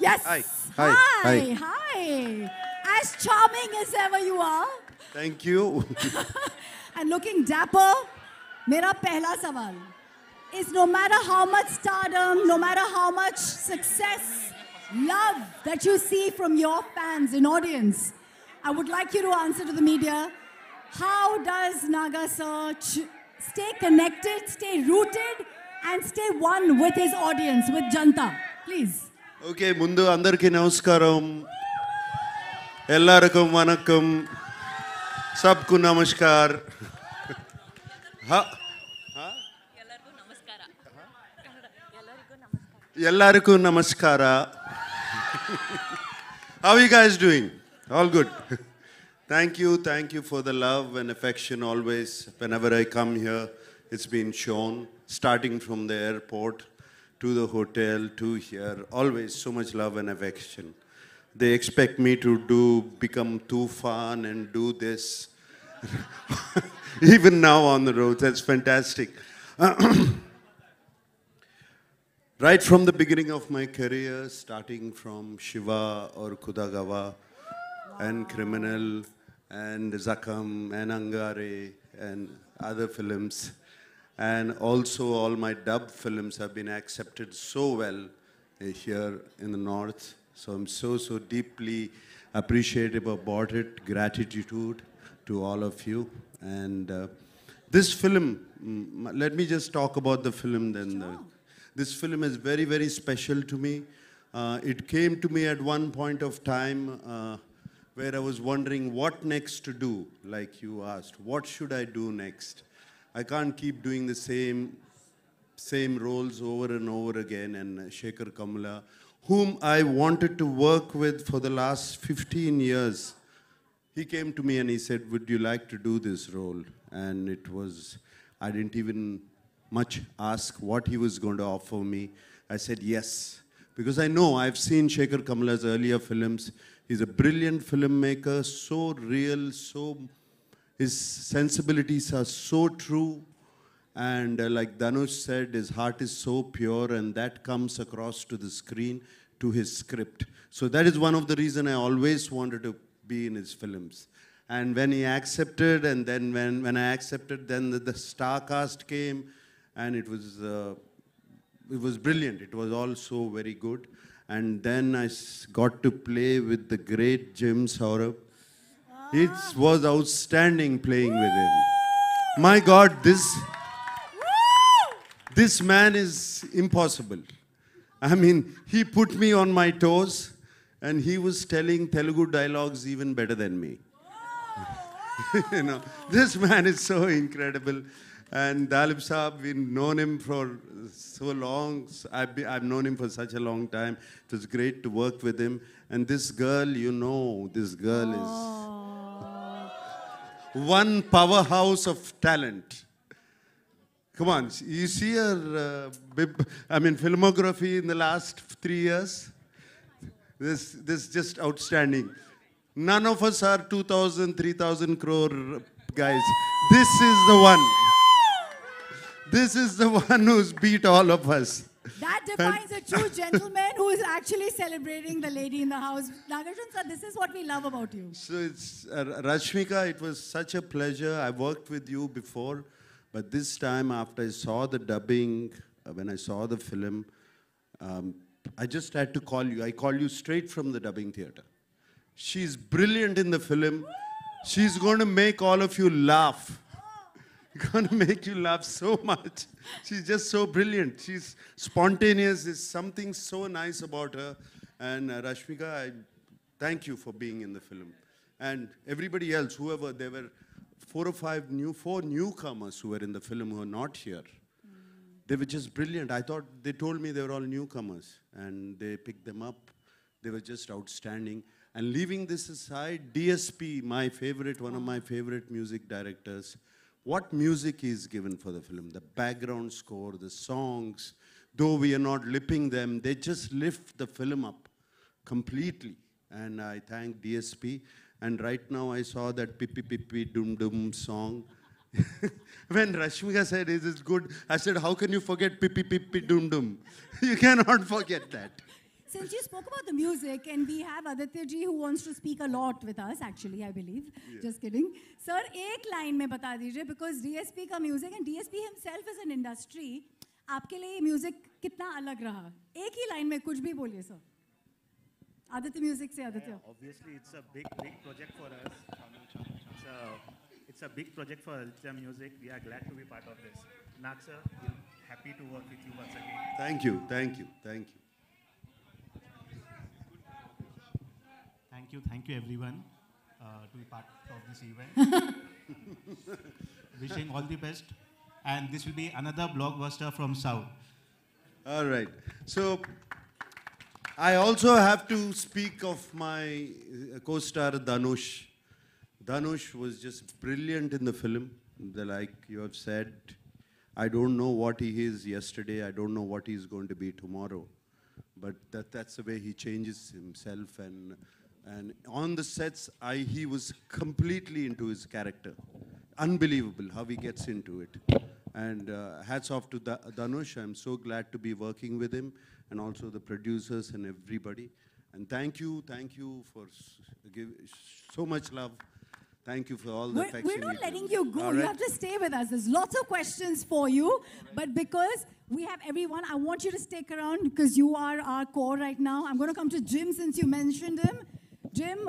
Yes. Hi. Hi. Hi. Hi. Hi. As charming as ever you are. Thank you. And looking dapper. मेरा पहला सवाल is no matter how much stardom, no matter how much success, love that you see from your fans in audience, I would like you to answer to the media. How does Naga sir stay connected, stay rooted, and stay one with his audience, with Janta? Please. Okay, ముందు అందరికీ నమస్కారం. ఎల్లరికం వనక్కం. सबको नमस्कार. ఎల్లరికూ నమస్కార. How are you guys doing? All good. Thank you for the love and affection always. Whenever I come here, it's been shown, starting from the airport to the hotel to here. Always so much love and affection. They expect me to become too fun and do this. Even now on the road, that's fantastic. Right from the beginning of my career, starting from Shiva or Kudagawa and Criminal and Zakam and Angare and other films, and also all my dub films have been accepted so well here in the North. So I'm so deeply appreciative about it. Gratitude to all of you. And this film, let me just talk about the film then. Sure. This film is very special to me. It came to me at one point of time where I was wondering what next to do, like you asked. What should I do next? I can't keep doing the same roles over and over again. And Shekhar Kamla, whom I wanted to work with for the last 15 years, he came to me and he said, would you like to do this role? And it was, I didn't even much ask what he was going to offer me. I said yes, because I know I've seen Shekhar Kamla's earlier films. He's a brilliant filmmaker, so real, his sensibilities are so true. And like Dhanush said, his heart is so pure, and that comes across to the screen, to his script. So that is one of the reasons I always wanted to be in his films. And when he accepted, and then when I accepted, then the star cast came, and it was brilliant. It was also very good. And then I got to play with the great Jim Saurabh. It was outstanding playing with him. My God, this man is impossible. I mean, he put me on my toes, and he was telling Telugu dialogues even better than me. You know, this man is so incredible. And Dalip Saab, we've known him for so long. I've known him for such a long time. It was great to work with him. And this girl, you know, this girl is one powerhouse of talent. Come on, you see her, filmography in the last 3 years? This is just outstanding. None of us are 2,000, 3,000 crore guys. This is the one. This is the one who's beat all of us. That defines a true gentleman who is actually celebrating the lady in the house. Nagarjun sir, this is what we love about you. So it's, Rashmika, it was such a pleasure. I worked with you before, but this time after I saw the dubbing, when I saw the film, I just had to call you. I called you straight from the dubbing theater. She's brilliant in the film. She's going to make all of you laugh. Going to make you laugh so much. She's just so brilliant. She's spontaneous. There's something so nice about her. And Rashmika, I thank you for being in the film. And everybody else, whoever, there were four newcomers who were in the film who are not here. They were just brilliant. I thought, they told me they were all newcomers. And they picked them up. They were just outstanding. And leaving this aside, DSP, my favorite, one of my favorite music directors, what music is given for the film, the background score, the songs, though we are not lipping them, they just lift the film up completely. And I thank DSP. And right now I saw that Pippi Pippi Dum Dum song. When Rashmika said, is this good? I said, how can you forget Pippi Pippi Dum Dum? You cannot forget that. since you spoke about the music, and we have Aditya ji who wants to speak a lot with us, actually, I believe. Yeah. Just kidding. Sir, एक line में बता दीजिए, because DSP का music and DSP himself is an industry. आपके लिए music कितना अलग रहा? एक ही line में कुछ भी बोलिए, sir. Aditya Music से Aditya. Obviously, it's a big project for us. It's a big project for Aditya Music. We are glad to be part of this. Nag sir, we're happy to work with you once again. Thank you, thank you, thank you. Thank you everyone to be part of this event. Wishing all the best. And this will be another blockbuster from South. All right. So, I also have to speak of my co-star Dhanush. Dhanush was just brilliant in the film. Like you have said, I don't know what he is yesterday. I don't know what he's going to be tomorrow. But that's the way he changes himself. And on the sets, he was completely into his character. Unbelievable how he gets into it. And hats off to Dhanush. I'm so glad to be working with him, and also the producers and everybody. And thank you for giving so much love. Thank you for all the affection. We're not letting you go. Right. You have to stay with us. There's lots of questions for you. But because we have everyone, I want you to stick around because you are our core right now. I'm going to come to Jim since you mentioned him. Jim.